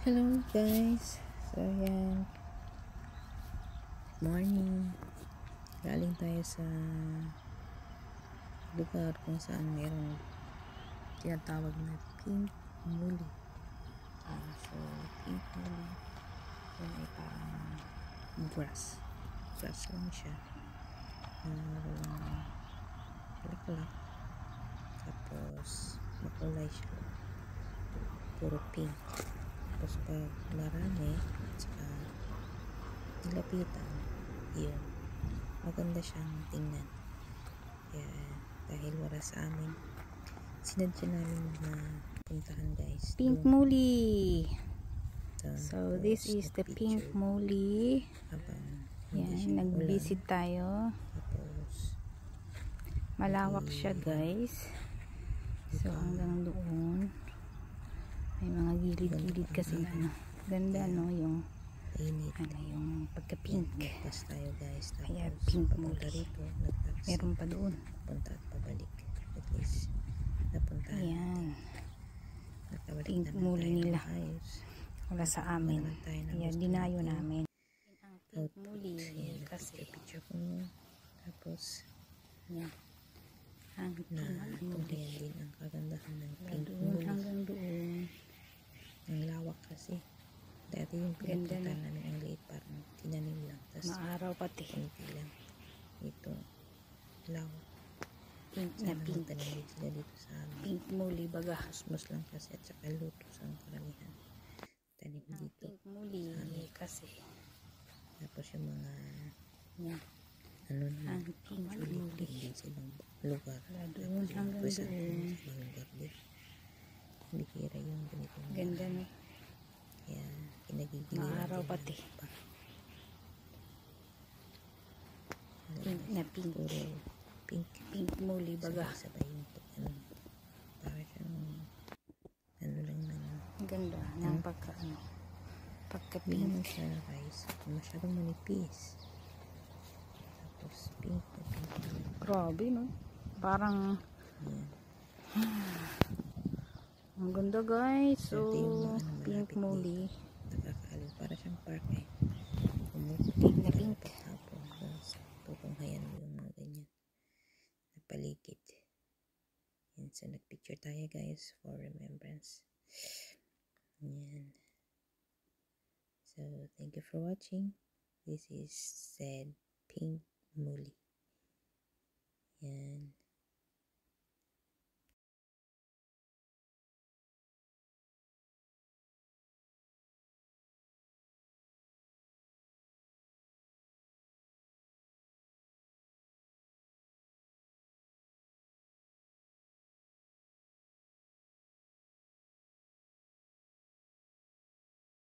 Hello guys, so yan, morning. Galing tayo sa lugar kung saan mayroong tinatawag na pink muli. So pink muli, yan ay parang grass lang siya na walang bulaklak, tapos makulay siya, puro pink. Tapos pag marami at saka nilapitan, yun, maganda siyang tingnan. Kaya dahil wala sa amin, sinadya namin na puntahan guys. Pink muli. So this is the pink muli. Yan, nag-visit tayo. Tapos malawak siya guys. So hanggang doon may mga gilid-gilid kasi ano. Ganda no yung yung pagka-pink. Pas tayo guys. Kaya pink muli. Meron pa doon. Punta at pabalik. At least napuntahan. Ayan. Pink muli nila. Wala sa amin. Kaya dinayo namin. Ang pink muli kasi picture ko. Tapos yan. Ang tunghayan din ang kagandahan ng pink muli. Hanggang doon. Ang lawak kasi. Dati yung pinapunta namin ang liit, parang tinanim lang. Tapos maaraw pati. Kunti lang. Ito, lawak. Pink na pink. Tanamin sila dito sa amin. Pink muli baga. Musmus lang kasi at saka lutos ang karamihan. Tanim dito. Pink muli kasi. Tapos yung mga yan. ano na, ang pink muli. Din silang lugar. Doon hanggang doon. Lugar din. Hindi kira yung ganito. Ganda no. Kaya kinagigiliran. Maaraw pati. Pink na pink. Puro pink. Pink muli baga. Sabay yung para siyang ano lang ng ganda ng pagka-pink. Sa rice. Masyadong manipis. Tapos pink na pink. Grabe no. Parang ang ganda guys. So pink muli. Nakakaaliw. Para siyang park eh. Pink na pink. Tapos tutunghayan mo yung mga ganyan na paligid. Yan. So nagpicture tayo guys for remembrance. Yan. So thank you for watching. This is said pink muli. Yan.